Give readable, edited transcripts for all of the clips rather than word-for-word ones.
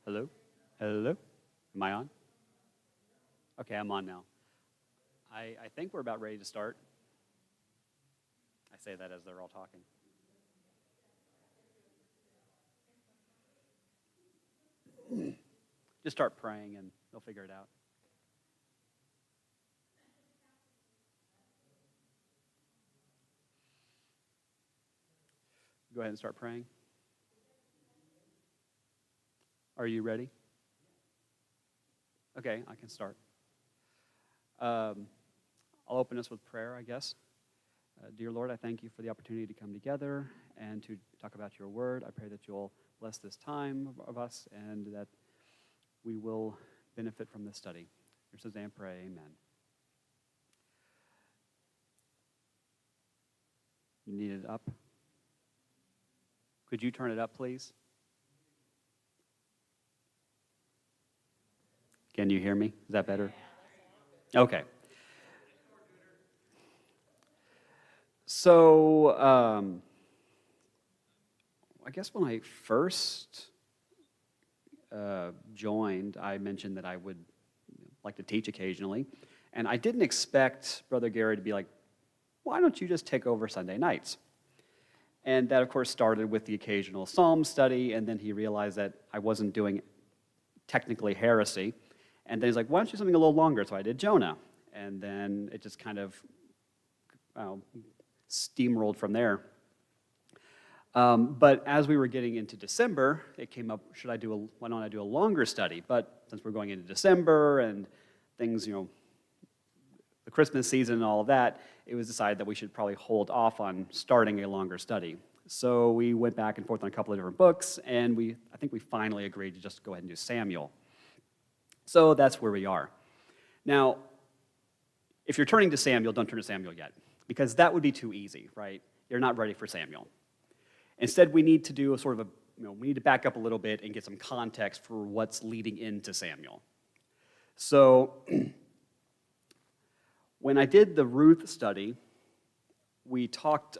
Hello? Hello? Am I on? Okay, I'm on now. I think we're about ready to start. I say that as they're all talking. Just start praying and they'll figure it out. Go ahead and start praying. Are you ready? Okay, I can start. I'll open us with prayer, I guess. Dear Lord, I thank you for the opportunity to come together and to talk about your word. I pray that you'll bless this time of us and that we will benefit from this study. In your name I pray, amen. You need it up? Could you turn it up, please? Can you hear me? Is that better? Okay. So, I guess when I first joined, I mentioned that I would like to teach occasionally. And I didn't expect Brother Gary to be like, why don't you just take over Sunday nights? And that, of course, started with the occasional psalm study, and then he realized that I wasn't doing technically heresy. And then he's like, why don't you do something a little longer? So I did Jonah. And then it just kind of steamrolled from there. But as we were getting into December, it came up, why don't I do a longer study? But since we're going into December and things, the Christmas season and all of that, it was decided that we should probably hold off on starting a longer study. So we went back and forth on a couple of different books, and I think we finally agreed to just go ahead and do Samuel. So that's where we are. Now, if you're turning to Samuel, don't turn to Samuel yet, because that would be too easy, right? You're not ready for Samuel. Instead, we need to do we need to back up a little bit and get some context for what's leading into Samuel. So, when I did the Ruth study, we talked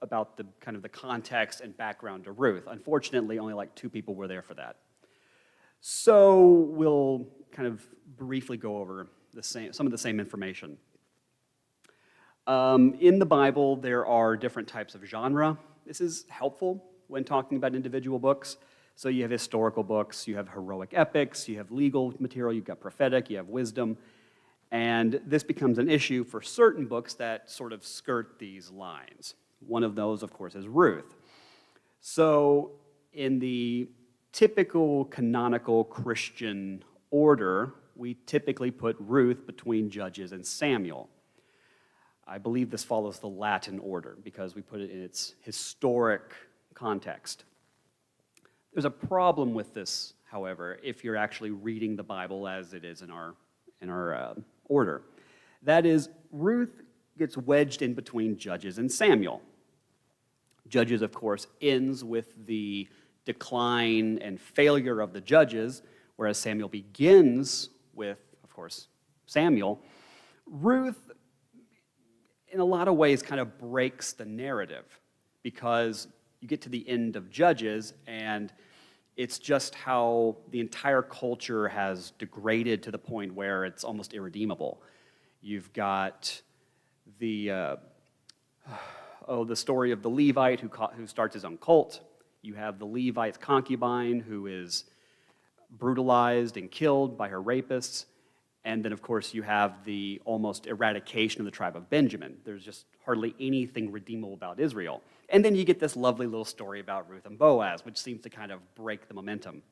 about the kind of the context and background to Ruth. Unfortunately, only like 2 people were there for that. So we'll kind of briefly go over some of the same information. In the Bible, there are different types of genre. This is helpful when talking about individual books. So you have historical books, you have heroic epics, you have legal material, you've got prophetic, you have wisdom. And this becomes an issue for certain books that sort of skirt these lines. One of those, of course, is Ruth. So in the typical canonical Christian order, we typically put Ruth between Judges and Samuel. I believe this follows the Latin order because we put it in its historic context. There's a problem with this, however, if you're actually reading the Bible as it is in our order. That is, Ruth gets wedged in between Judges and Samuel. Judges, of course, ends with the decline and failure of the judges, whereas Samuel begins with, of course, Samuel. Ruth, in a lot of ways, kind of breaks the narrative because you get to the end of Judges and it's just how the entire culture has degraded to the point where it's almost irredeemable. You've got the story of the Levite who starts his own cult. You have the Levite's concubine who is brutalized and killed by her rapists. And then, of course, you have the almost eradication of the tribe of Benjamin. There's just hardly anything redeemable about Israel. And then you get this lovely little story about Ruth and Boaz, which seems to kind of break the momentum.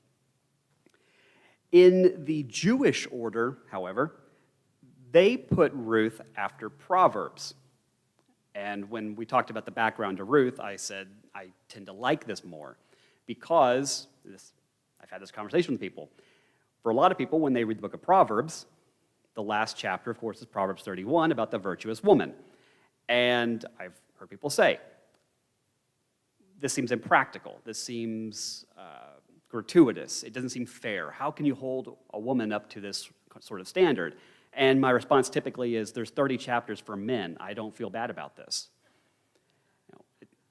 In the Jewish order, however, they put Ruth after Proverbs. And when we talked about the background to Ruth, I said I tend to like this more because I've had this conversation with people. For a lot of people, when they read the book of Proverbs, the last chapter, of course, is Proverbs 31 about the virtuous woman. And I've heard people say, this seems impractical. This seems gratuitous. It doesn't seem fair. How can you hold a woman up to this sort of standard? And my response typically is, there's 30 chapters for men. I don't feel bad about this.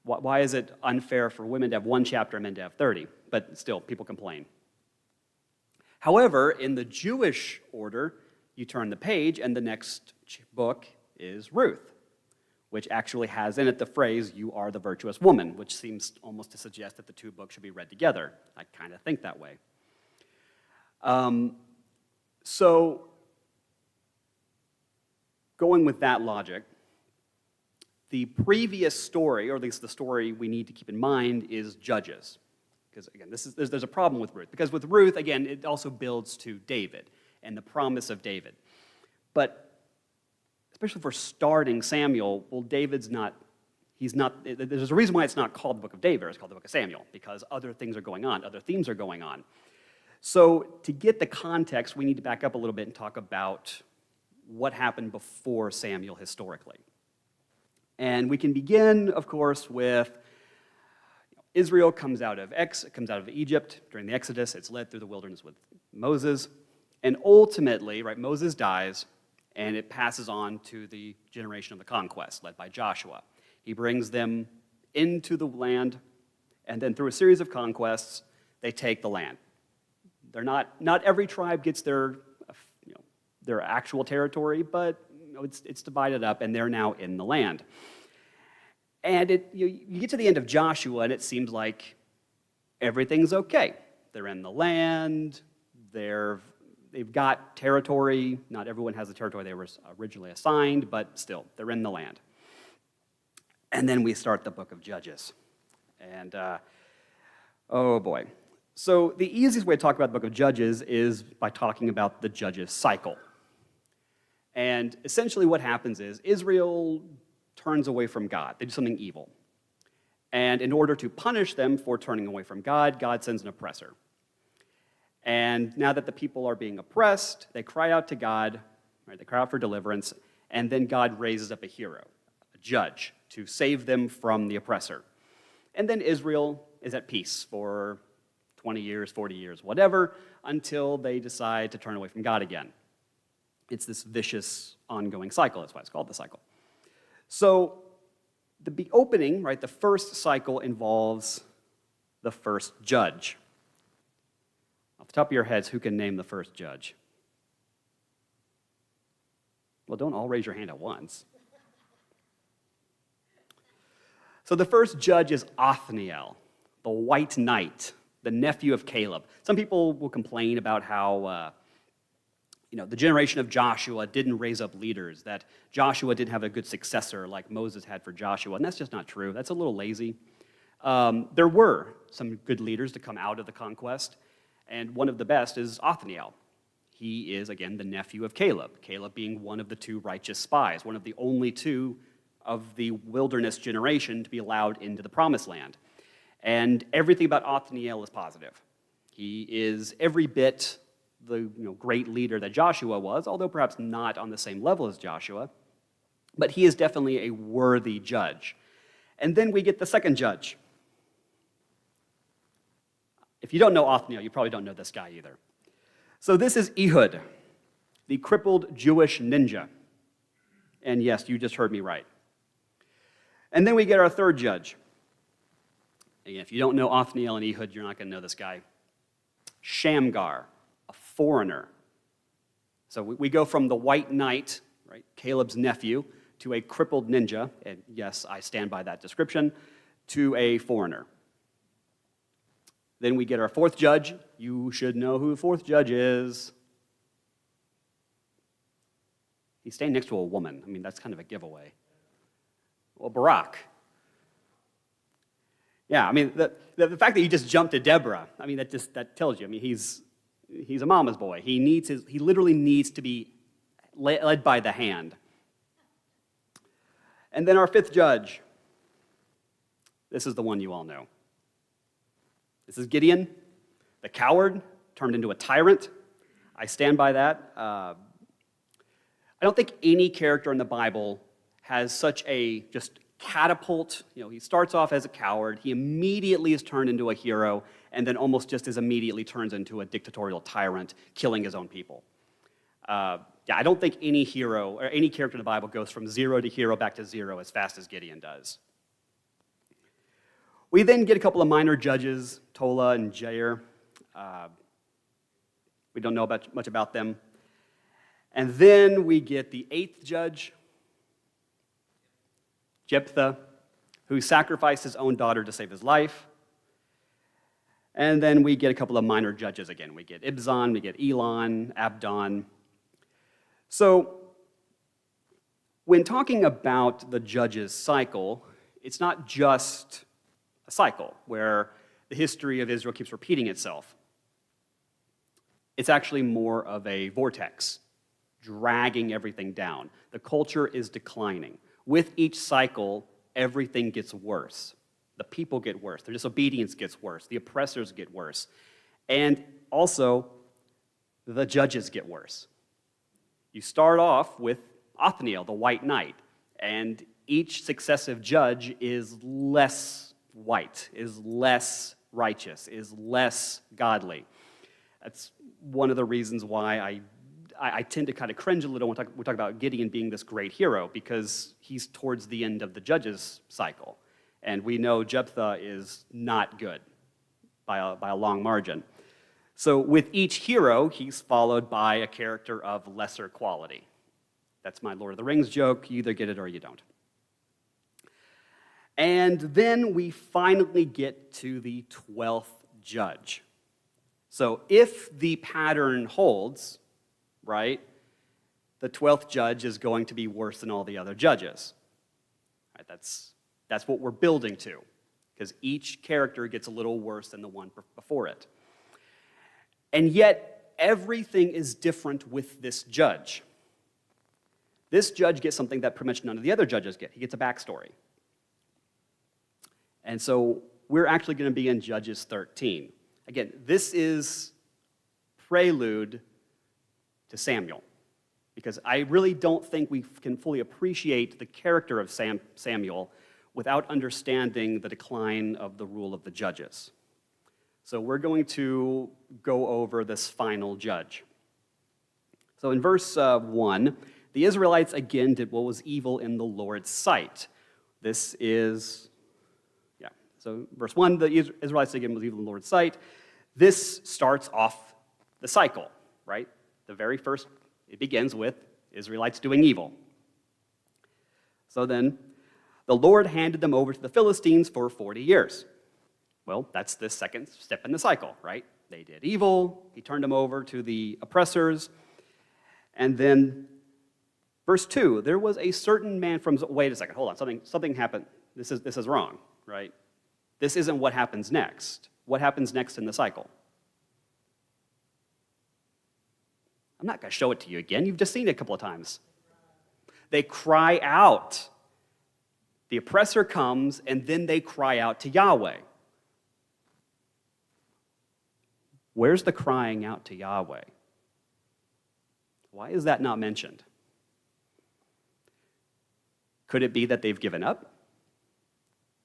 Why is it unfair for women to have 1 chapter and men to have 30? But still, people complain. However, in the Jewish order, you turn the page and the next book is Ruth, which actually has in it the phrase, "You are the virtuous woman," which seems almost to suggest that the two books should be read together. I kind of think that way. So, going with that logic, the previous story, or at least the story we need to keep in mind, is Judges. Because again, there's a problem with Ruth. Because with Ruth, again, it also builds to David and the promise of David. But especially for starting Samuel, well, there's a reason why it's not called the book of David, it's called the book of Samuel, because other things are going on, other themes are going on. So to get the context, we need to back up a little bit and talk about what happened before Samuel historically. And we can begin, of course, with Israel comes out of Egypt during the Exodus. It's led through the wilderness with Moses. And ultimately, right, Moses dies, and it passes on to the generation of the conquest, led by Joshua. He brings them into the land, and then through a series of conquests, they take the land. Not every tribe gets their actual territory, but it's divided up, and they're now in the land. And you get to the end of Joshua, and it seems like everything's okay. They're in the land, they've got territory. Not everyone has the territory they were originally assigned, but still, they're in the land. And then we start the book of Judges. And, oh boy. So the easiest way to talk about the book of Judges is by talking about the Judges cycle. And essentially what happens is Israel turns away from God. They do something evil. And in order to punish them for turning away from God, God sends an oppressor. And now that the people are being oppressed, they cry out to God, right? They cry out for deliverance, and then God raises up a hero, a judge, to save them from the oppressor. And then Israel is at peace for 20 years, 40 years, whatever, until they decide to turn away from God again. It's this vicious, ongoing cycle. That's why it's called the cycle. So the opening, right, the first cycle involves the first judge. Off the top of your heads, who can name the first judge? Well, don't all raise your hand at once. So the first judge is Othniel, the white knight, the nephew of Caleb. Some people will complain about how the generation of Joshua didn't raise up leaders, that Joshua didn't have a good successor like Moses had for Joshua, and that's just not true. That's a little lazy. There were some good leaders to come out of the conquest, and one of the best is Othniel. He is, again, the nephew of Caleb, Caleb being one of the two righteous spies, one of the only two of the wilderness generation to be allowed into the promised land. And everything about Othniel is positive. He is every bit the great leader that Joshua was, although perhaps not on the same level as Joshua, but he is definitely a worthy judge. And then we get the second judge. If you don't know Othniel, you probably don't know this guy either. So this is Ehud, the crippled Jewish ninja. And yes, you just heard me right. And then we get our third judge. Again, if you don't know Othniel and Ehud, you're not going to know this guy. Shamgar, a foreigner. So we go from the white knight, right, Caleb's nephew, to a crippled ninja, and yes, I stand by that description, to a foreigner. Then we get our fourth judge. You should know who the fourth judge is. He's standing next to a woman. I mean, that's kind of a giveaway. Well, Barak. Yeah, I mean, the fact that he just jumped to Deborah, I mean, that tells you. I mean, he's a mama's boy. He literally needs to be led by the hand. And then our fifth judge. This is the one you all know. This is Gideon, the coward, turned into a tyrant. I stand by that. I don't think any character in the Bible has such a just catapult. He starts off as a coward. He immediately is turned into a hero, and then almost just as immediately turns into a dictatorial tyrant, killing his own people. I don't think any hero or any character in the Bible goes from zero to hero back to zero as fast as Gideon does. We then get a couple of minor judges, Tola and Jair. We don't know much about them. And then we get the 8th judge, Jephthah, who sacrificed his own daughter to save his life. And then we get a couple of minor judges again. We get Ibzan, we get Elon, Abdon. So when talking about the judges' cycle, it's not just a cycle where the history of Israel keeps repeating itself. It's actually more of a vortex, dragging everything down. The culture is declining. With each cycle, everything gets worse. The people get worse. Their disobedience gets worse. The oppressors get worse. And also, the judges get worse. You start off with Othniel, the white knight, and each successive judge is less white, is less righteous, is less godly. That's one of the reasons why I tend to kind of cringe a little when we talk about Gideon being this great hero, because he's towards the end of the judges' cycle. And we know Jephthah is not good by a long margin. So with each hero, he's followed by a character of lesser quality. That's my Lord of the Rings joke. You either get it or you don't. And then we finally get to the 12th judge. So if the pattern holds, right, the 12th judge is going to be worse than all the other judges. Right, that's what we're building to, because each character gets a little worse than the one before it. And yet, everything is different with this judge. This judge gets something that pretty much none of the other judges get. He gets a backstory. And so we're actually going to be in Judges 13. Again, this is prelude to Samuel, because I really don't think we can fully appreciate the character of Samuel without understanding the decline of the rule of the judges. So we're going to go over this final judge. So in verse 1, the Israelites again did what was evil in the Lord's sight. This is, so verse 1, the Israelites again was evil in the Lord's sight. This starts off the cycle, right? The very first, it begins with Israelites doing evil. So then, the Lord handed them over to the Philistines for 40 years. Well, that's the second step in the cycle, right? They did evil, he turned them over to the oppressors, and then verse 2, there was a certain man from, wait a second, hold on, something happened. This is wrong, right? This isn't what happens next. What happens next in the cycle? I'm not going to show it to you again. You've just seen it a couple of times. They cry out. The oppressor comes, and then they cry out to Yahweh. Where's the crying out to Yahweh? Why is that not mentioned? Could it be that they've given up?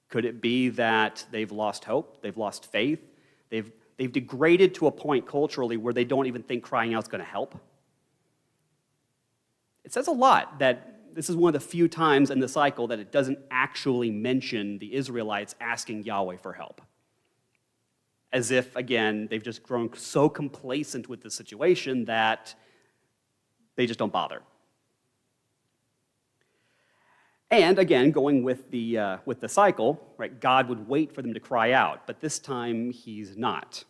Could it be that they've lost hope? They've lost faith? They've degraded to a point culturally where they don't even think crying out is going to help? It says a lot that this is one of the few times in the cycle that it doesn't actually mention the Israelites asking Yahweh for help. As if, again, they've just grown so complacent with the situation that they just don't bother. And again, going with the cycle, right? God would wait for them to cry out, but this time he's not.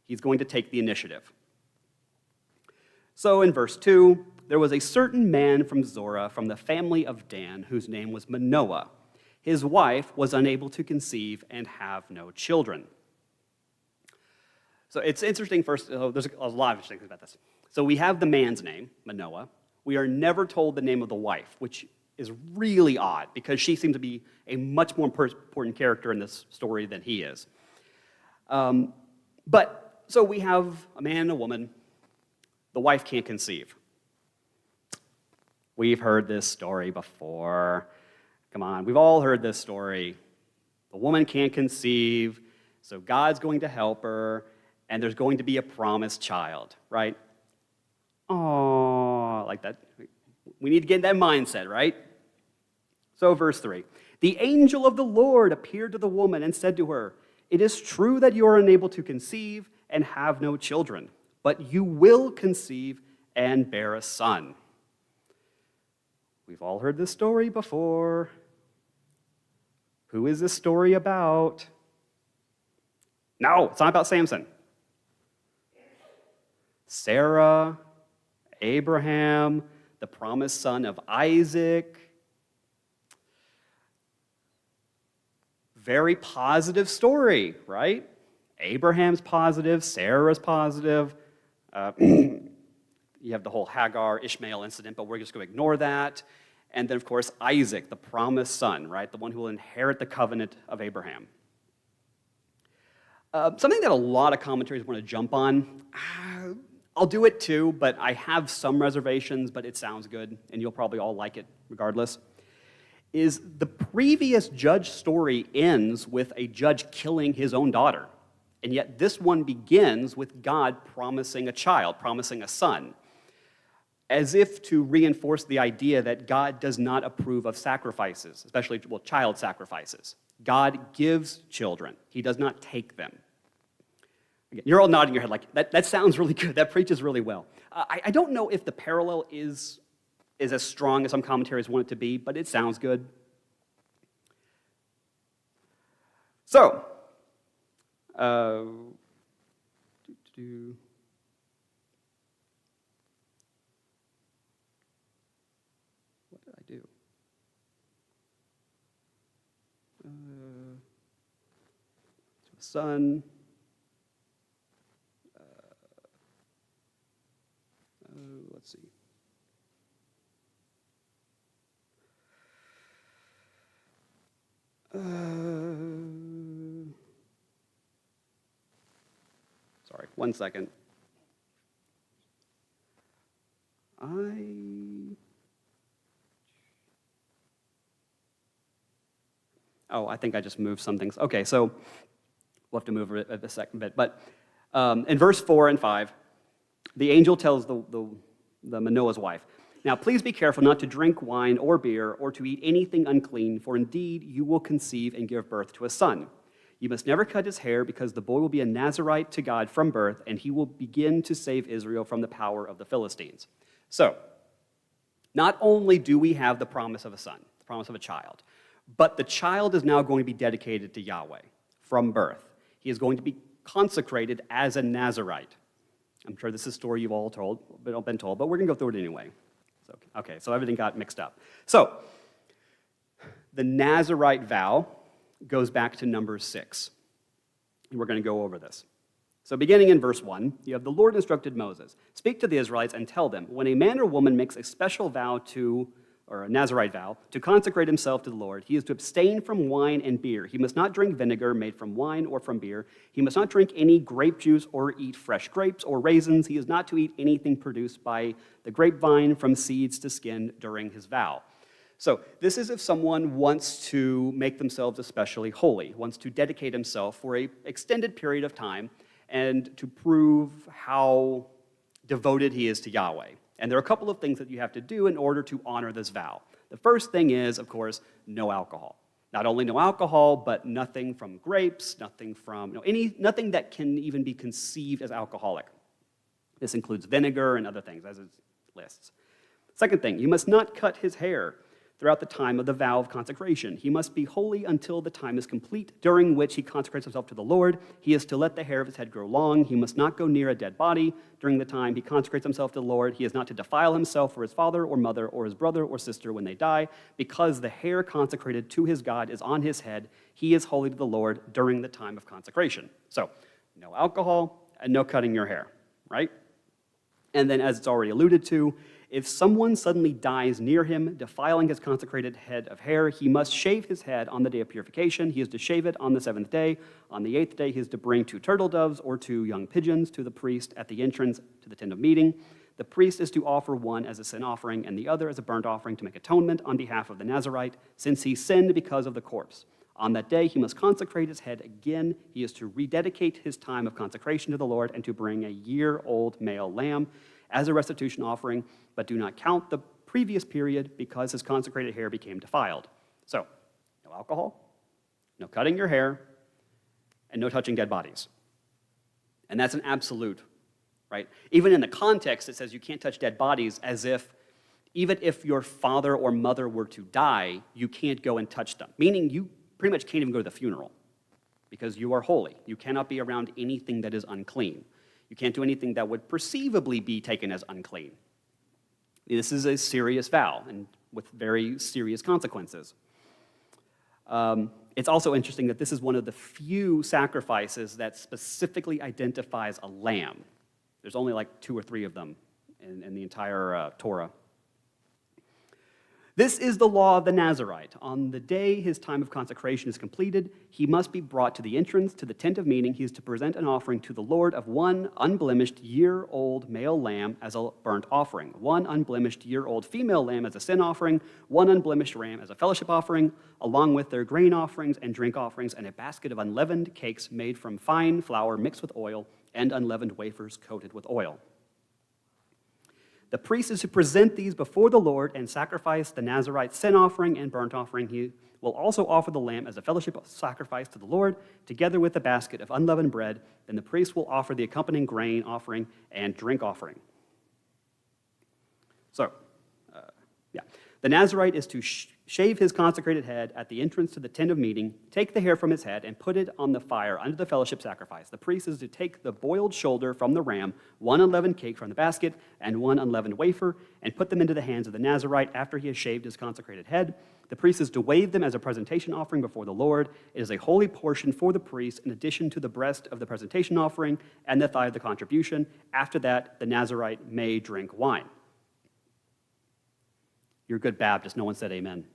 He's going to take the initiative. So in verse 2, there was a certain man from Zorah, from the family of Dan, whose name was Manoah. His wife was unable to conceive and have no children. So it's interesting first, there's a lot of interesting things about this. So we have the man's name, Manoah. We are never told the name of the wife, which is really odd because she seems to be a much more important character in this story than he is. But so we have a man and a woman. The wife can't conceive. We've heard this story before. Come on, we've all heard this story. The woman can't conceive, so God's going to help her, and there's going to be a promised child, right? Oh, like that. We need to get in that mindset, right? So verse 3, the angel of the Lord appeared to the woman and said to her, "It is true that you are unable to conceive and have no children, but you will conceive and bear a son. We've all heard this story before. Who is this story about? No, it's not about Samson. Sarah, Abraham, the promised son of Isaac. Very positive story, right? Abraham's positive, Sarah's positive. You have the whole Hagar, Ishmael incident, but we're just going to ignore that. And then, of course, Isaac, the promised son, right? The one who will inherit the covenant of Abraham. Something that a lot of commentaries want to jump on. I'll do it too, but I have some reservations, but it sounds good, and you'll probably all like it regardless, is the previous judge story ends with a judge killing his own daughter. And yet this one begins with God promising a child, promising a son, as if to reinforce the idea that God does not approve of sacrifices, especially, child sacrifices. God gives children. He does not take them. Again, you're all nodding your head like, that sounds really good. That preaches really well. I don't know if the parallel is as strong as some commentaries want it to be, but it sounds good. So, what did I do? Son. Let's see. Sorry, 1 second. I think I just moved some things. Okay, so we'll have to move it a second bit. But in verse 4 and 5, the angel tells the Manoah's wife, "Now please be careful not to drink wine or beer or to eat anything unclean, for indeed you will conceive and give birth to a son. You must never cut his hair, because the boy will be a Nazirite to God from birth, and he will begin to save Israel from the power of the Philistines." So, not only do we have the promise of a son, the promise of a child, but the child is now going to be dedicated to Yahweh from birth. He is going to be consecrated as a Nazirite. I'm sure this is a story you've all been told, but we're going to go through it anyway. So everything got mixed up. So, the Nazirite vow goes back to Numbers 6. And we're going to go over this. So beginning in verse 1, you have the Lord instructed Moses, "Speak to the Israelites and tell them, when a man or woman makes a special vow or a Nazirite vow, to consecrate himself to the Lord, he is to abstain from wine and beer. He must not drink vinegar made from wine or from beer. He must not drink any grape juice or eat fresh grapes or raisins. He is not to eat anything produced by the grapevine from seeds to skin during his vow." So this is if someone wants to make themselves especially holy, wants to dedicate himself for an extended period of time and to prove how devoted he is to Yahweh. And there are a couple of things that you have to do in order to honor this vow. The first thing is, of course, no alcohol. Not only no alcohol, but nothing from grapes, nothing that can even be conceived as alcoholic. This includes vinegar and other things, as it lists. Second thing, you must not cut his hair throughout the time of the vow of consecration. He must be holy until the time is complete, during which he consecrates himself to the Lord. He is to let the hair of his head grow long. He must not go near a dead body during the time he consecrates himself to the Lord. He is not to defile himself or his father or mother or his brother or sister when they die, because the hair consecrated to his God is on his head. He is holy to the Lord during the time of consecration. So, no alcohol and no cutting your hair, right? And then, as it's already alluded to, if someone suddenly dies near him, defiling his consecrated head of hair, he must shave his head on the day of purification. He is to shave it on the 7th day. On the 8th day, he is to bring 2 turtle doves or 2 young pigeons to the priest at the entrance to the tent of meeting. The priest is to offer one as a sin offering and the other as a burnt offering to make atonement on behalf of the Nazirite, since he sinned because of the corpse. On that day, he must consecrate his head again. He is to rededicate his time of consecration to the Lord and to bring a year-old male lamb as a restitution offering, but do not count the previous period because his consecrated hair became defiled. So, no alcohol, no cutting your hair, and no touching dead bodies. And that's an absolute, right? Even in the context, it says you can't touch dead bodies, as if even if your father or mother were to die, you can't go and touch them, meaning you pretty much can't even go to the funeral because you are holy. You cannot be around anything that is unclean. You can't do anything that would perceivably be taken as unclean. This is a serious vow and with very serious consequences. It's also interesting that this is one of the few sacrifices that specifically identifies a lamb. There's only like 2 or 3 of them in the entire Torah. This is the law of the Nazirite. On the day his time of consecration is completed, he must be brought to the entrance to the tent of meeting. He is to present an offering to the Lord of 1 unblemished year-old male lamb as a burnt offering, 1 unblemished year-old female lamb as a sin offering, 1 unblemished ram as a fellowship offering, along with their grain offerings and drink offerings, and a basket of unleavened cakes made from fine flour mixed with oil and unleavened wafers coated with oil. The priest is to present these before the Lord and sacrifice the Nazirite sin offering and burnt offering. He will also offer the lamb as a fellowship sacrifice to the Lord, together with the basket of unleavened bread. Then the priest will offer the accompanying grain offering and drink offering. So, the Nazirite is to shave his consecrated head at the entrance to the tent of meeting, take the hair from his head, and put it on the fire under the fellowship sacrifice. The priest is to take the boiled shoulder from the ram, 1 unleavened cake from the basket, and 1 unleavened wafer, and put them into the hands of the Nazirite after he has shaved his consecrated head. The priest is to wave them as a presentation offering before the Lord. It is a holy portion for the priest in addition to the breast of the presentation offering and the thigh of the contribution. After that, the Nazirite may drink wine. You're a good Baptist. No one said amen.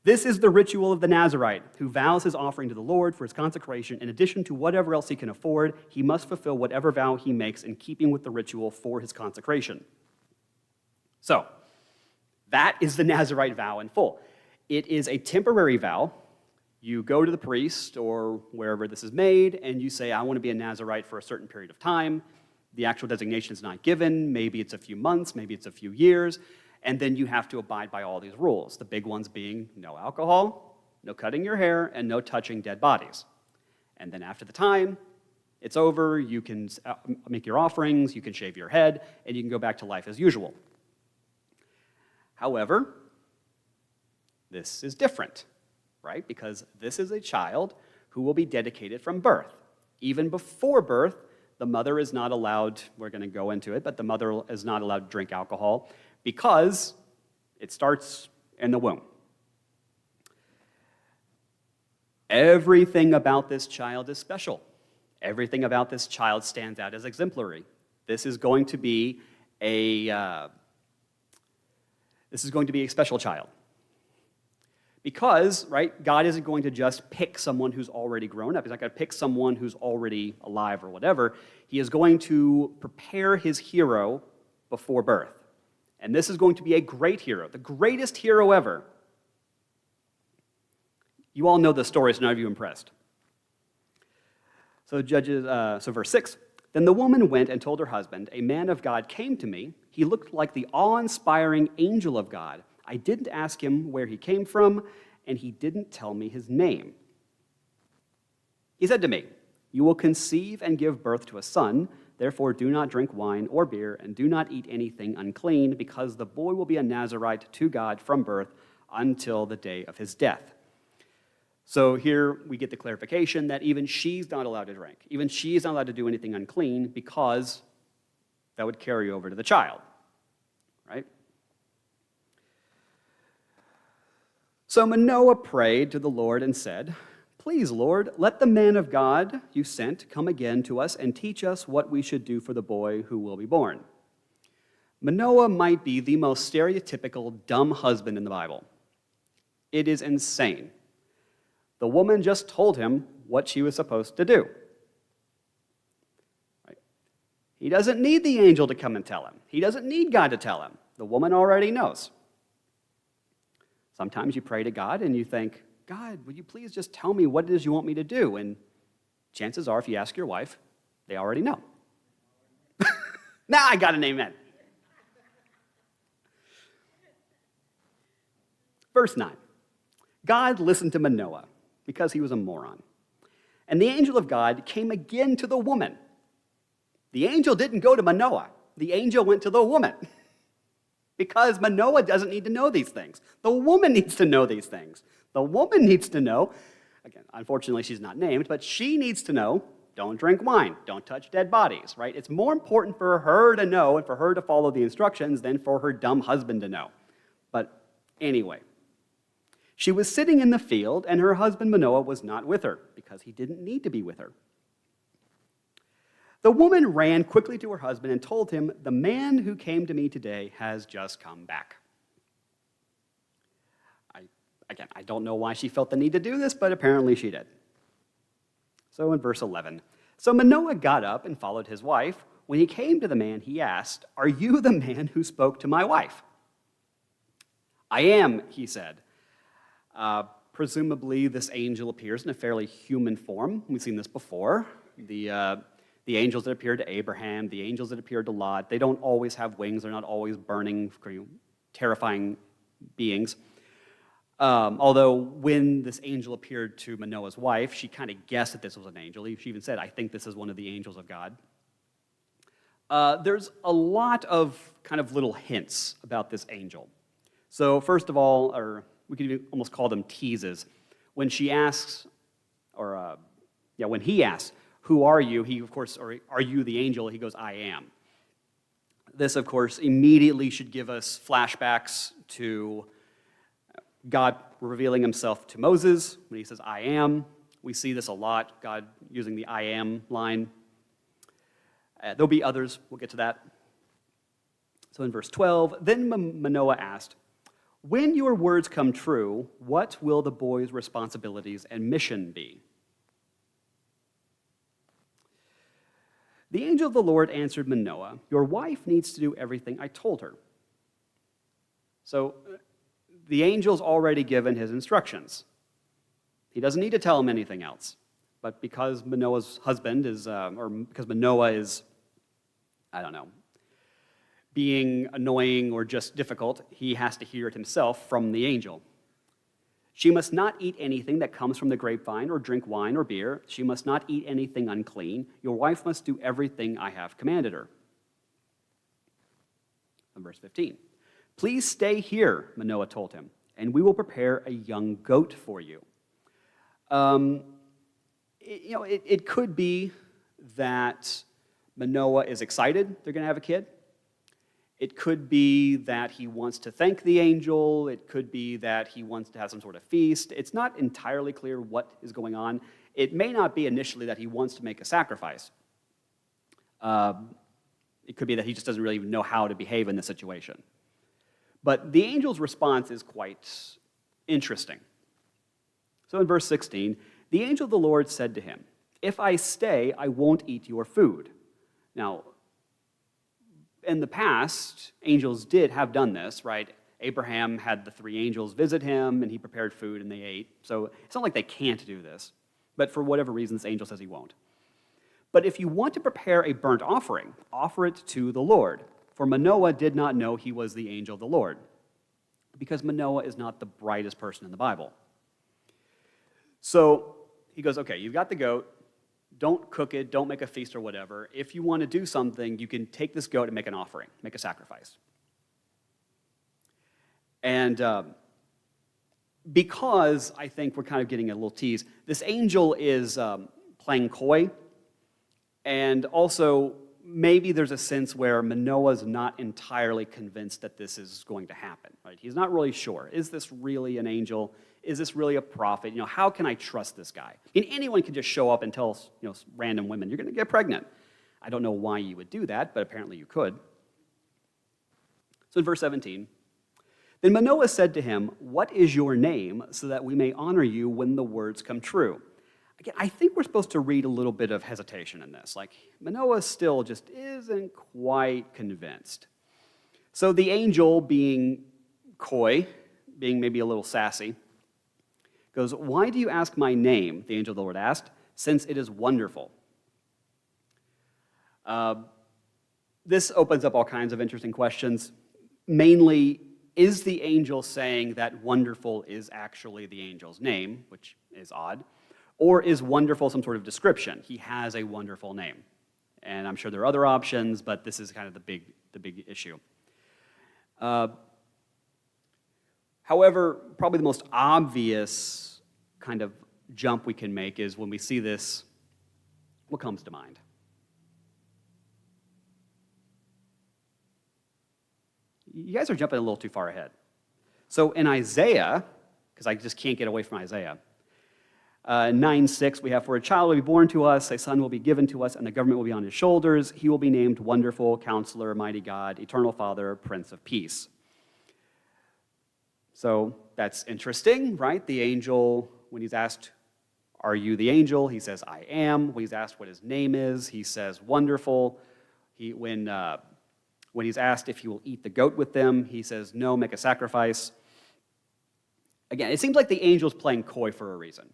This is the ritual of the Nazirite, who vows his offering to the Lord for his consecration. In addition to whatever else he can afford, he must fulfill whatever vow he makes in keeping with the ritual for his consecration. So, that is the Nazirite vow in full. It is a temporary vow. You go to the priest or wherever this is made, and you say, I want to be a Nazirite for a certain period of time. The actual designation is not given. Maybe it's a few months, maybe it's a few years, and then you have to abide by all these rules, the big ones being no alcohol, no cutting your hair, and no touching dead bodies. And then after the time, it's over, you can make your offerings, you can shave your head, and you can go back to life as usual. However, this is different, right? Because this is a child who will be dedicated from birth. Even before birth, the mother is not allowed, we're going to go into it, but the mother is not allowed to drink alcohol because it starts in the womb. Everything about this child is special. Everything about this child stands out as exemplary. This is going to be a special child. Because, right, God isn't going to just pick someone who's already grown up. He's not going to pick someone who's already alive or whatever. He is going to prepare his hero before birth. And this is going to be a great hero, the greatest hero ever. You all know the story, so none of you impressed. So verse 6, then the woman went and told her husband, a man of God came to me. He looked like the awe-inspiring angel of God. I didn't ask him where he came from, and he didn't tell me his name. He said to me, you will conceive and give birth to a son. Therefore do not drink wine or beer, and do not eat anything unclean, because the boy will be a Nazirite to God from birth until the day of his death. So here we get the clarification that even she's not allowed to drink. Even she's not allowed to do anything unclean, because that would carry over to the child, right? So Manoah prayed to the Lord and said, please, Lord, let the man of God you sent come again to us and teach us what we should do for the boy who will be born. Manoah might be the most stereotypical dumb husband in the Bible. It is insane. The woman just told him what she was supposed to do. Right? He doesn't need the angel to come and tell him. He doesn't need God to tell him. The woman already knows. Sometimes you pray to God and you think, God, would you please just tell me what it is you want me to do? And chances are, if you ask your wife, they already know. Now I got an amen. Verse 9. God listened to Manoah because he was a moron. And the angel of God came again to the woman. The angel didn't go to Manoah. The angel went to the woman. Because Manoah doesn't need to know these things. The woman needs to know these things. The woman needs to know, again, unfortunately she's not named, but she needs to know, don't drink wine, don't touch dead bodies, right? It's more important for her to know and for her to follow the instructions than for her dumb husband to know. But anyway, she was sitting in the field, and her husband Manoah was not with her, because he didn't need to be with her. The woman ran quickly to her husband and told him, "The man who came to me today has just come back." I don't know why she felt the need to do this, but apparently she did. So in verse 11, so Manoah got up and followed his wife. When he came to the man, he asked, "Are you the man who spoke to my wife?" "I am," he said. Presumably, this angel appears in a fairly human form. We've seen this before. The angels that appeared to Abraham, the angels that appeared to Lot, they don't always have wings. They're not always burning, terrifying beings. Although when this angel appeared to Manoah's wife, she kind of guessed that this was an angel. She even said, "I think this is one of the angels of God." There's a lot of kind of little hints about this angel. So first of all, or we could even almost call them teases. When she asks, when he asks, "Who are you?" He, of course, or "Are you the angel?" He goes, "I am." This, of course, immediately should give us flashbacks to God revealing himself to Moses when he says, "I am." We see this a lot, God using the "I am" line. There'll be others. We'll get to that. So in verse 12, then Manoah asked, "When your words come true, what will the boy's responsibilities and mission be?" The angel of the Lord answered Manoah, "Your wife needs to do everything I told her." So the angel's already given his instructions. He doesn't need to tell him anything else. But because Manoah's husband is, or because Manoah is, being annoying or just difficult, he has to hear it himself from the angel. "She must not eat anything that comes from the grapevine or drink wine or beer. She must not eat anything unclean. Your wife must do everything I have commanded her." And verse 15. "Please stay here," Manoah told him, "and we will prepare a young goat for you." It could be that Manoah is excited they're going to have a kid. It could be that he wants to thank the angel. It could be that he wants to have some sort of feast. It's not entirely clear what is going on. It may not be initially that he wants to make a sacrifice. It could be that he just doesn't really even know how to behave in this situation. But the angel's response is quite interesting. So in verse 16, the angel of the Lord said to him, "If I stay, I won't eat your food." Now, in the past, angels did have done this, right? Abraham had the 3 angels visit him, and he prepared food, and they ate. So it's not like they can't do this. But for whatever reason, this angel says he won't. "But if you want to prepare a burnt offering, offer it to the Lord. For Manoah did not know he was the angel of the Lord." Because Manoah is not the brightest person in the Bible. So he goes, "Okay, you've got the goat. Don't cook it, don't make a feast or whatever. If you want to do something, you can take this goat and make an offering, make a sacrifice." And because I think we're kind of getting a little tease, this angel is playing coy, and also maybe there's a sense where Manoah's not entirely convinced that this is going to happen, right? He's not really sure. Is this really an angel? Is this really a prophet? How can I trust this guy? Anyone can just show up and tell random women, "You're going to get pregnant." I don't know why you would do that, but apparently you could. So in verse 17, then Manoah said to him, "What is your name, so that we may honor you when the words come true?" Again, I think we're supposed to read a little bit of hesitation in this. Like, Manoah still just isn't quite convinced. So the angel, being coy, being maybe a little sassy, goes, "Why do you ask my name?" The angel of the Lord asked, "since it is wonderful." This opens up all kinds of interesting questions. Mainly, is the angel saying that wonderful is actually the angel's name, which is odd? Or is wonderful some sort of description? He has a wonderful name. And I'm sure there are other options, but this is kind of the big issue. However, probably the most obvious kind of jump we can make is when we see this, what comes to mind? You guys are jumping a little too far ahead. So in Isaiah, because I just can't get away from Isaiah, 9:6, we have, "For a child will be born to us, a son will be given to us, and the government will be on his shoulders. He will be named Wonderful, Counselor, Mighty God, Eternal Father, Prince of Peace." So that's interesting, right? The angel, when he's asked, "Are you the angel?" he says, "I am." When he's asked what his name is, he says, "Wonderful." When he's asked if he will eat the goat with them, he says, "No, make a sacrifice." Again, it seems like the angel's playing coy for a reason.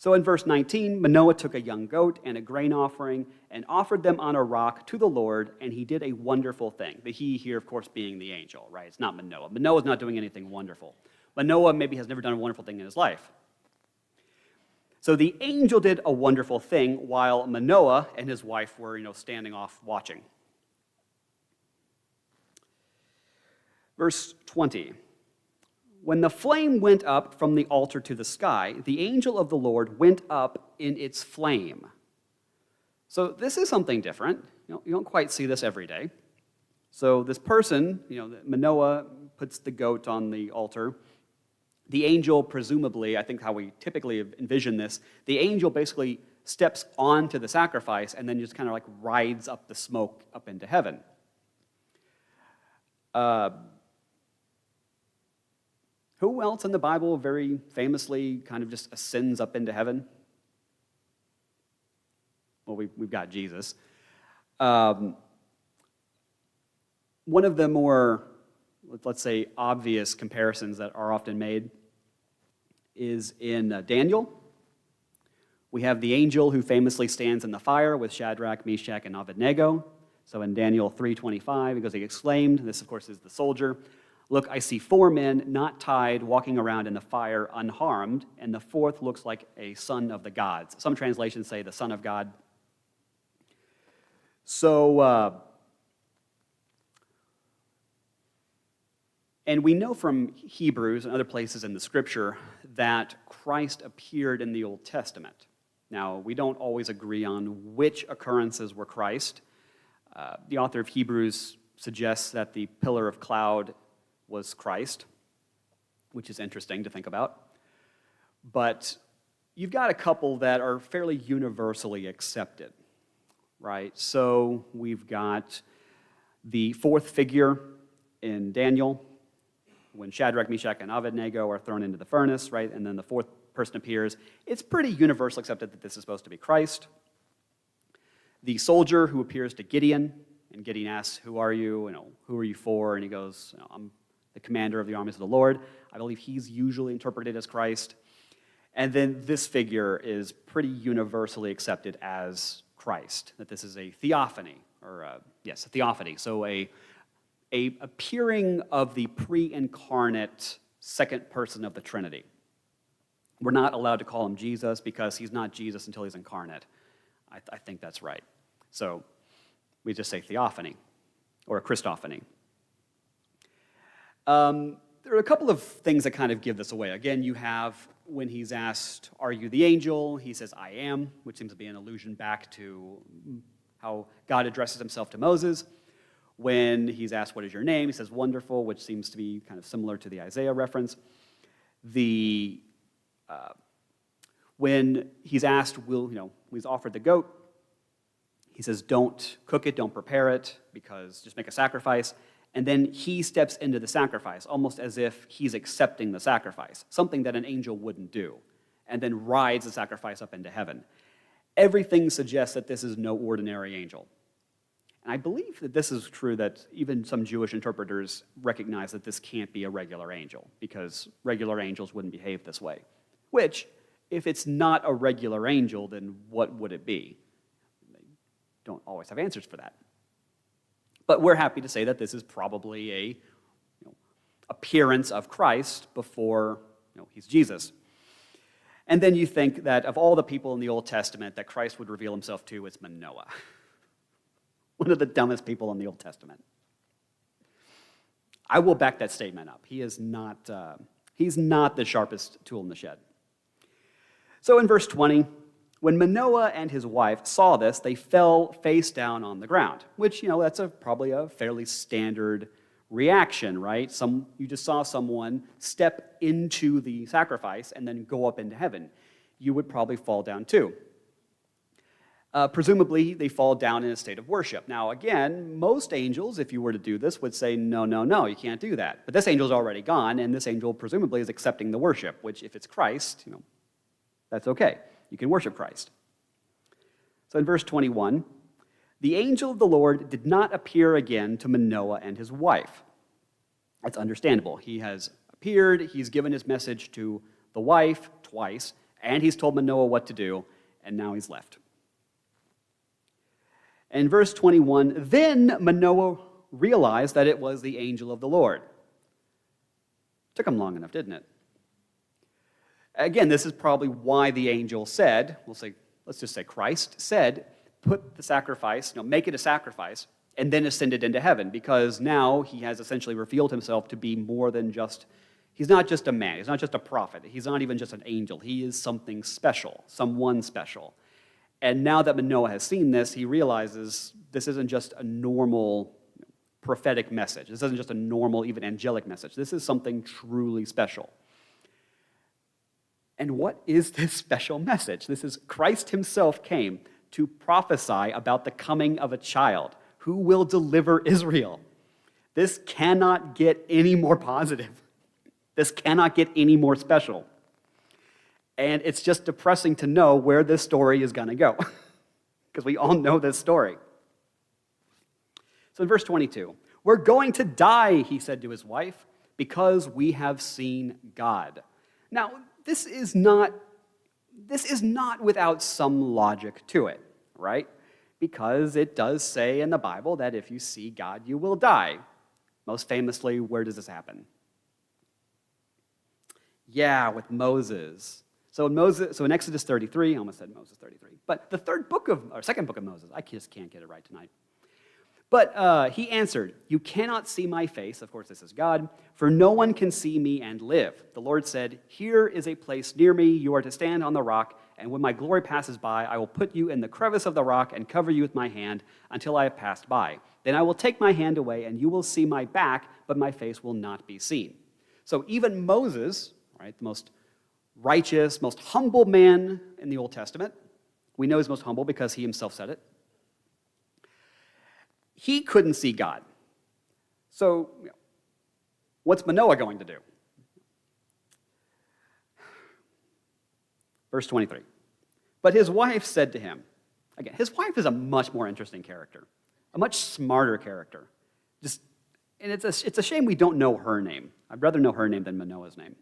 So in verse 19, Manoah took a young goat and a grain offering and offered them on a rock to the Lord, and he did a wonderful thing. The he here, of course, being the angel, right? It's not Manoah. Manoah's not doing anything wonderful. Manoah maybe has never done a wonderful thing in his life. So the angel did a wonderful thing while Manoah and his wife were, standing off watching. Verse 20. "When the flame went up from the altar to the sky, the angel of the Lord went up in its flame." So this is something different. You don't quite see this every day. So this person, Manoah puts the goat on the altar. The angel, presumably, I think how we typically envision this, the angel basically steps onto the sacrifice and then just kind of like rides up the smoke up into heaven. Who else in the Bible very famously kind of just ascends up into heaven? Well, we've got Jesus. One of the more, let's say, obvious comparisons that are often made is in Daniel. We have the angel who famously stands in the fire with Shadrach, Meshach, and Abednego. So in Daniel 3:25, he exclaimed, this of course is the soldier, "Look, I see 4 men not tied, walking around in the fire unharmed, and the 4th looks like a son of the gods." Some translations say the son of God. So, and we know from Hebrews and other places in the scripture that Christ appeared in the Old Testament. Now, we don't always agree on which occurrences were Christ. The author of Hebrews suggests that the pillar of cloud was Christ, which is interesting to think about. But you've got a couple that are fairly universally accepted, right? So we've got the 4th figure in Daniel, when Shadrach, Meshach, and Abednego are thrown into the furnace, right? And then the 4th person appears. It's pretty universally accepted that this is supposed to be Christ. The soldier who appears to Gideon, and Gideon asks, "Who are you? Who are you for?" And he goes, "I'm the commander of the armies of the Lord." I believe he's usually interpreted as Christ. And then this figure is pretty universally accepted as Christ, that this is a theophany, a theophany. So a appearing of the pre-incarnate second person of the Trinity. We're not allowed to call him Jesus because he's not Jesus until he's incarnate. I think that's right. So we just say theophany or a Christophany. There are a couple of things that kind of give this away. Again, you have when he's asked, "Are you the angel?" he says, "I am," which seems to be an allusion back to how God addresses himself to Moses. When he's asked, "What is your name?" he says, "Wonderful," which seems to be kind of similar to the Isaiah reference. When he's asked, he's offered the goat, he says, "Don't cook it, don't prepare it, because just make a sacrifice." And then he steps into the sacrifice, almost as if he's accepting the sacrifice, something that an angel wouldn't do, and then rides the sacrifice up into heaven. Everything suggests that this is no ordinary angel. And I believe that this is true, that even some Jewish interpreters recognize that this can't be a regular angel, because regular angels wouldn't behave this way. Which, if it's not a regular angel, then what would it be? They don't always have answers for that. But we're happy to say that this is probably a appearance of Christ before he's Jesus. And then you think that of all the people in the Old Testament that Christ would reveal himself to, it's Manoah. One of the dumbest people in the Old Testament. I will back that statement up. He's not the sharpest tool in the shed. So in verse 20, when Manoah and his wife saw this, they fell face down on the ground, which, that's probably a fairly standard reaction, right? You just saw someone step into the sacrifice and then go up into heaven. You would probably fall down too. Presumably, they fall down in a state of worship. Now, again, most angels, if you were to do this, would say, no, no, no, you can't do that. But this angel's already gone, and this angel presumably is accepting the worship, which if it's Christ, that's okay. You can worship Christ. So in verse 21, the angel of the Lord did not appear again to Manoah and his wife. That's understandable. He has appeared, he's given his message to the wife twice, and he's told Manoah what to do, and now he's left. In verse 21, then Manoah realized that it was the angel of the Lord. Took him long enough, didn't it? Again, this is probably why the angel said, let's just say Christ said, put the sacrifice, make it a sacrifice, and then ascended into heaven, because now he has essentially revealed himself to be more than he's not just a man, he's not just a prophet, he's not even just an angel, he is something special, someone special. And now that Manoah has seen this, he realizes this isn't just a normal prophetic message. This isn't just a normal, even angelic message. This is something truly special. And what is this special message? This is Christ himself came to prophesy about the coming of a child who will deliver Israel. This cannot get any more positive. This cannot get any more special. And it's just depressing to know where this story is going to go, because we all know this story. So in verse 22, we're going to die, he said to his wife, because we have seen God. Now, this is not without some logic to it, right? Because it does say in the Bible that if you see God, you will die. Most famously, where does this happen? Yeah, with Moses. So in Exodus 33, I almost said Moses 33, but the second book of Moses, I just can't get it right tonight. But he answered, you cannot see my face, of course this is God, for no one can see me and live. The Lord said, here is a place near me, you are to stand on the rock, and when my glory passes by, I will put you in the crevice of the rock and cover you with my hand until I have passed by. Then I will take my hand away, and you will see my back, but my face will not be seen. So even Moses, right, the most righteous, most humble man in the Old Testament. We know he's most humble because he himself said it. He couldn't see God. So, what's Manoah going to do? Verse 23. But his wife said to him, again, his wife is a much more interesting character, a much smarter character. And it's a shame we don't know her name. I'd rather know her name than Manoah's name.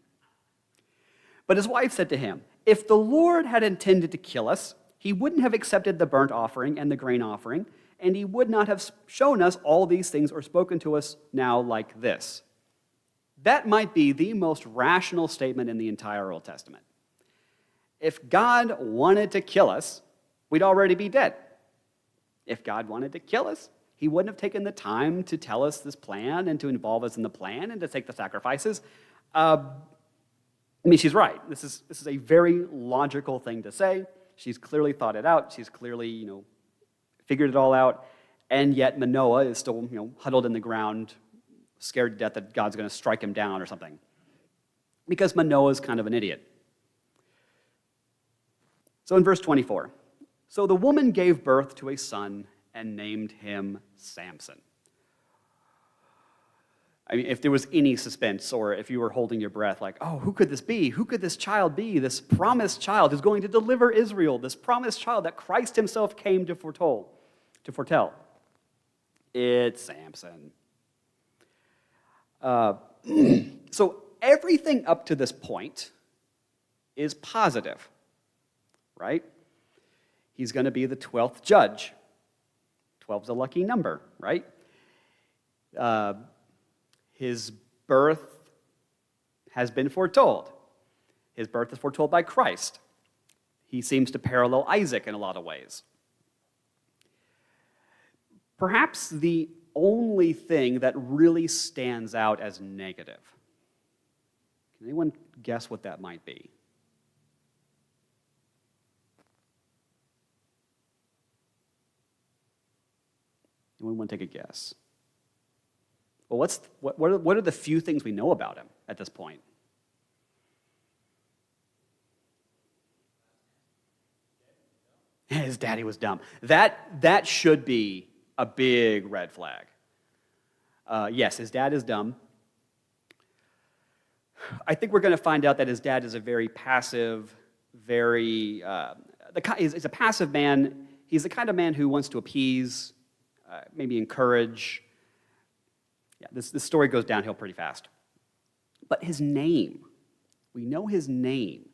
But his wife said to him, if the Lord had intended to kill us, he wouldn't have accepted the burnt offering and the grain offering, and he would not have shown us all these things or spoken to us now like this. That might be the most rational statement in the entire Old Testament. If God wanted to kill us, we'd already be dead. If God wanted to kill us, he wouldn't have taken the time to tell us this plan and to involve us in the plan and to take the sacrifices. She's right. This is a very logical thing to say. She's clearly thought it out. She's clearly, figured it all out. And yet Manoah is still, huddled in the ground, scared to death that God's going to strike him down or something. Because Manoah is kind of an idiot. So in verse 24, so the woman gave birth to a son and named him Samson. I mean, if there was any suspense, or if you were holding your breath, like, oh, who could this be? Who could this child be? This promised child who's going to deliver Israel, this promised child that Christ himself came to foretell. It's Samson. So everything up to this point is positive, right? He's going to be the 12th judge. 12's a lucky number, right? His birth has been foretold. His birth is foretold by Christ. He seems to parallel Isaac in a lot of ways. Perhaps the only thing that really stands out as negative. Can anyone guess what that might be? Anyone want to take a guess? Well, what are the few things we know about him at this point? His daddy was dumb. That should be a big red flag. Yes, his dad is dumb. I think we're going to find out that his dad is a very passive, he's a passive man. He's the kind of man who wants to appease, maybe encourage. Yeah, this story goes downhill pretty fast. But his name, we know his name.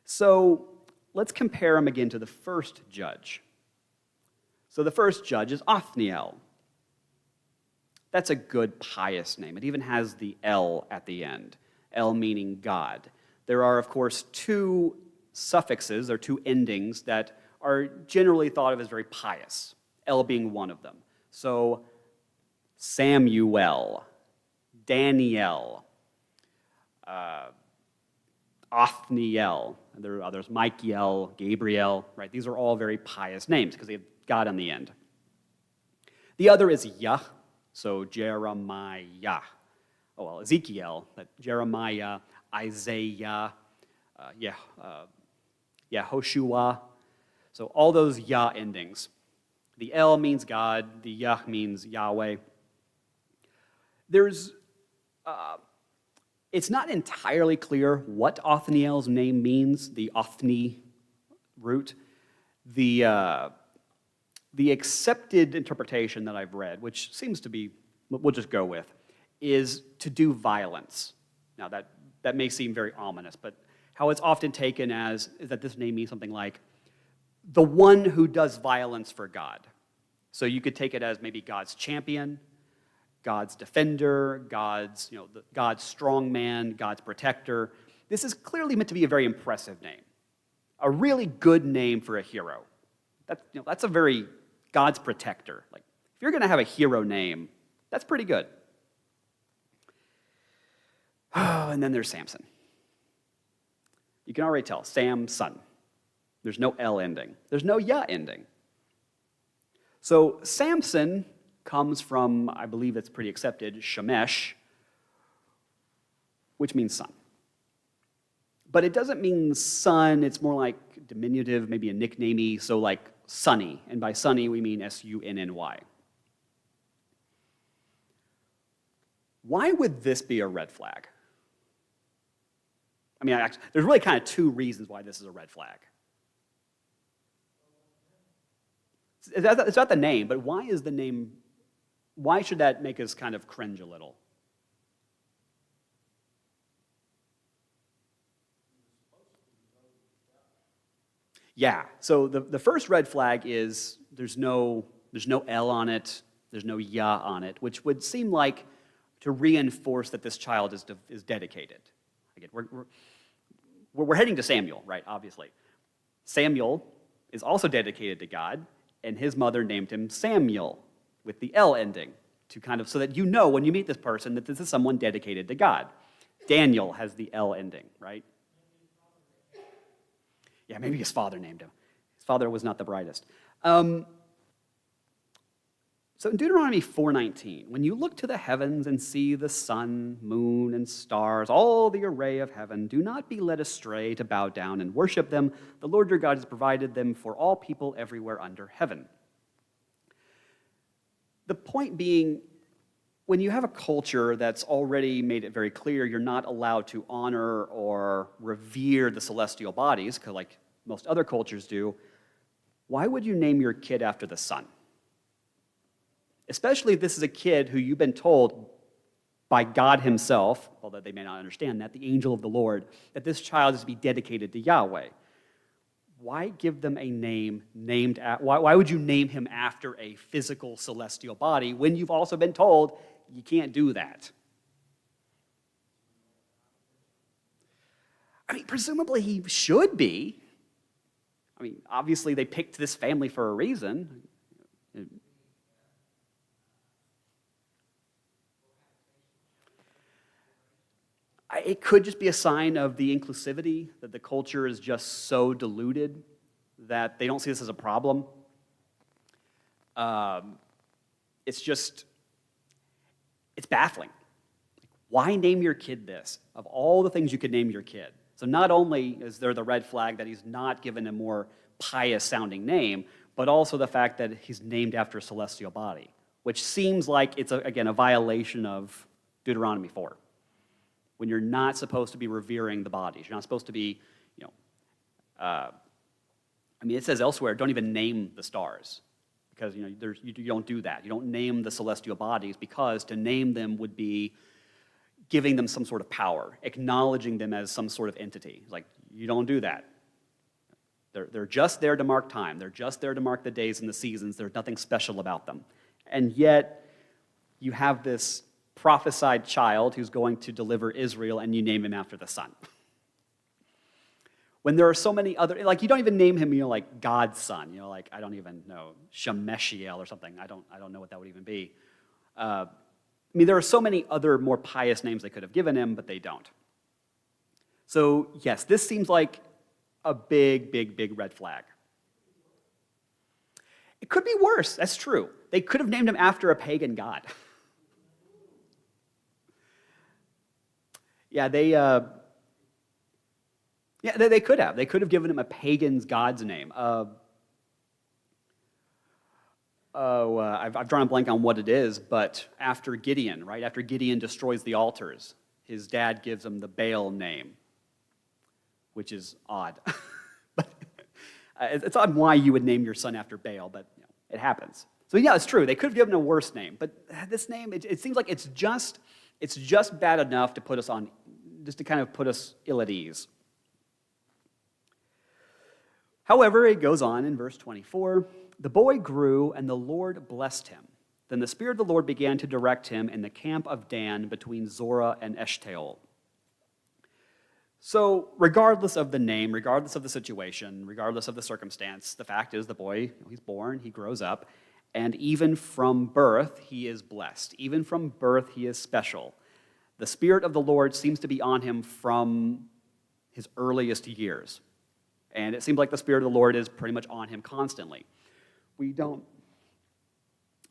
So let's compare him again to the first judge. So the first judge is Othniel. That's a good pious name. It even has the L at the end, L meaning God. There are, of course, two suffixes, or two endings, that are generally thought of as very pious, L being one of them. So Samuel, Daniel, Othniel, and there are others, Michael, Gabriel, right? These are all very pious names because they have God on the end. The other is Yah, so Jeremiah. Oh, well, Ezekiel, but Jeremiah, Isaiah, Yehoshua. So all those Yah endings. The L means God, the Yah means Yahweh. It's not entirely clear what Othniel's name means, the Othni root. The accepted interpretation that I've read, which seems to be, we'll just go with, is to do violence. Now that may seem very ominous, but how it's often taken as is that this name means something like the one who does violence for God. So you could take it as maybe God's champion, God's defender, God's strong man, God's protector. This is clearly meant to be a very impressive name, a really good name for a hero. That's a very God's protector. Like if you're going to have a hero name, that's pretty good. Oh, and then there's Samson. You can already tell, Samson. There's no L ending. There's no Yah ending. So Samson comes from, I believe it's pretty accepted, Shemesh, which means son. But it doesn't mean son, it's more like diminutive, maybe a nickname-y, so like Sonny. And by Sonny, we mean S-U-N-N-Y. Why would this be a red flag? I mean, there's really kind of two reasons why this is a red flag. It's not the name, but why is the name, why should that make us kind of cringe a little? Yeah, so the first red flag is there's no L on it, there's no Yah on it, which would seem like to reinforce that this child is dedicated. Again, we're heading to Samuel, right, obviously. Samuel is also dedicated to God, and his mother named him Samuel with the L ending to kind of, so that you know when you meet this person that this is someone dedicated to God. Daniel has the L ending, right? Yeah, maybe his father named him. His father was not the brightest. So in Deuteronomy 4:19, when you look to the heavens and see the sun, moon, and stars, all the array of heaven, do not be led astray to bow down and worship them. The Lord your God has provided them for all people everywhere under heaven. The point being, when you have a culture that's already made it very clear you're not allowed to honor or revere the celestial bodies, like most other cultures do, why would you name your kid after the sun? Especially if this is a kid who you've been told by God himself, although they may not understand that, the angel of the Lord, that this child is to be dedicated to Yahweh. Why give them a name named why would you name him after a physical celestial body when you've also been told you can't do that? I mean, presumably he should be. I mean, obviously they picked this family for a reason. It could just be a sign of the inclusivity, that the culture is just so diluted that they don't see this as a problem. It's baffling. Why name your kid this? Of all the things you could name your kid. So not only is there the red flag that he's not given a more pious-sounding name, but also the fact that he's named after a celestial body, which seems like it's, again, a violation of Deuteronomy 4. When you're not supposed to be revering the bodies. You're not supposed to be, it says elsewhere, don't even name the stars. Because, you don't do that. You don't name the celestial bodies because to name them would be giving them some sort of power, acknowledging them as some sort of entity. Like, you don't do that. They're just there to mark time. They're just there to mark the days and the seasons. There's nothing special about them. And yet, you have this prophesied child who's going to deliver Israel, and you name him after the son. When there are so many other, like, you don't even name him, like God's son, like, I don't even know, Shemeshiel or something. I don't know what that would even be. There are so many other more pious names they could have given him, but they don't. So, yes, this seems like a big, big, big red flag. It could be worse, that's true. They could have named him after a pagan god. They could have. They could have given him a pagan's god's name. I've drawn a blank on what it is, but after Gideon, right? After Gideon destroys the altars, his dad gives him the Baal name, which is odd. But it's odd why you would name your son after Baal, but it happens. So yeah, it's true. They could have given a worse name, but this name, it seems like it's just bad enough to put us on, just to kind of put us ill at ease. However, it goes on in verse 24, the boy grew and the Lord blessed him. Then the Spirit of the Lord began to direct him in the camp of Dan between Zorah and Eshtaol. So regardless of the name, regardless of the situation, regardless of the circumstance, the fact is the boy, he's born, he grows up, and even from birth, he is blessed. Even from birth, he is special. The Spirit of the Lord seems to be on him from his earliest years. And it seems like the Spirit of the Lord is pretty much on him constantly. We do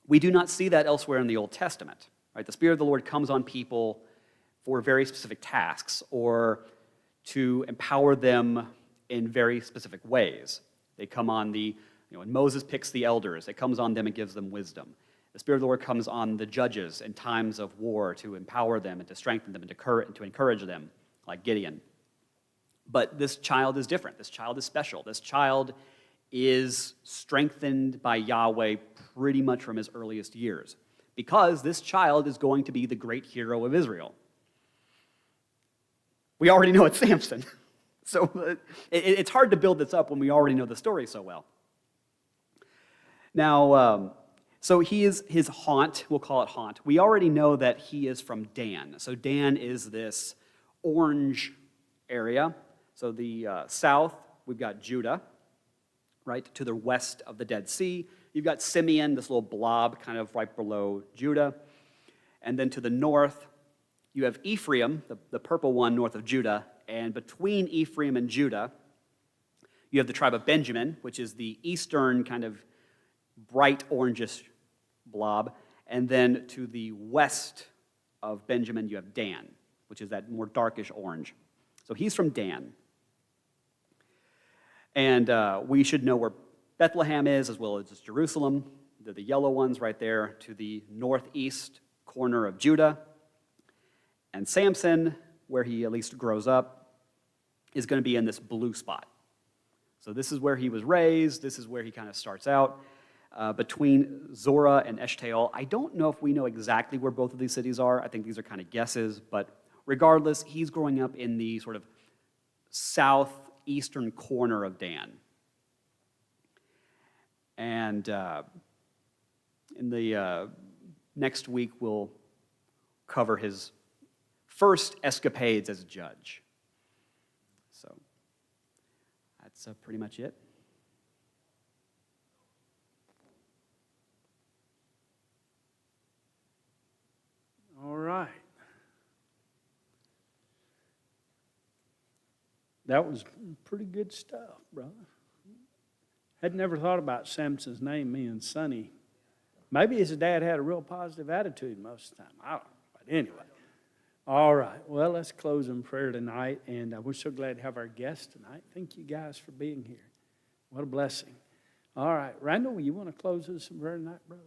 not see that elsewhere in the Old Testament. Right? The Spirit of the Lord comes on people for very specific tasks or to empower them in very specific ways. They come on when Moses picks the elders, it comes on them and gives them wisdom. The Spirit of the Lord comes on the judges in times of war to empower them and to strengthen them and to encourage them, like Gideon. But this child is different. This child is special. This child is strengthened by Yahweh pretty much from his earliest years because this child is going to be the great hero of Israel. We already know it's Samson. So it's hard to build this up when we already know the story so well. Now, so his haunt, we'll call it haunt. We already know that he is from Dan. So Dan is this orange area. So the south, we've got Judah, right, to the west of the Dead Sea. You've got Simeon, this little blob kind of right below Judah. And then to the north, you have Ephraim, the purple one north of Judah. And between Ephraim and Judah, you have the tribe of Benjamin, which is the eastern kind of bright orangish blob. And then to the west of Benjamin, you have Dan, which is that more darkish orange. So he's from Dan. And we should know where Bethlehem is, as well as Jerusalem. They're the yellow ones right there to the northeast corner of Judah. And Samson, where he at least grows up, is going to be in this blue spot. So this is where he was raised. This is where he kind of starts out. Between Zorah and Eshtaol. I don't know if we know exactly where both of these cities are. I think these are kind of guesses. But regardless, he's growing up in the sort of southeastern corner of Dan. And in the next week, we'll cover his first escapades as a judge. That's pretty much it. All right. That was pretty good stuff, brother. Had never thought about Samson's name being Sonny. Maybe his dad had a real positive attitude most of the time. I don't know. But anyway. All right. Well, let's close in prayer tonight. And we're so glad to have our guests tonight. Thank you guys for being here. What a blessing. All right. Randall, you want to close us in prayer tonight, brother?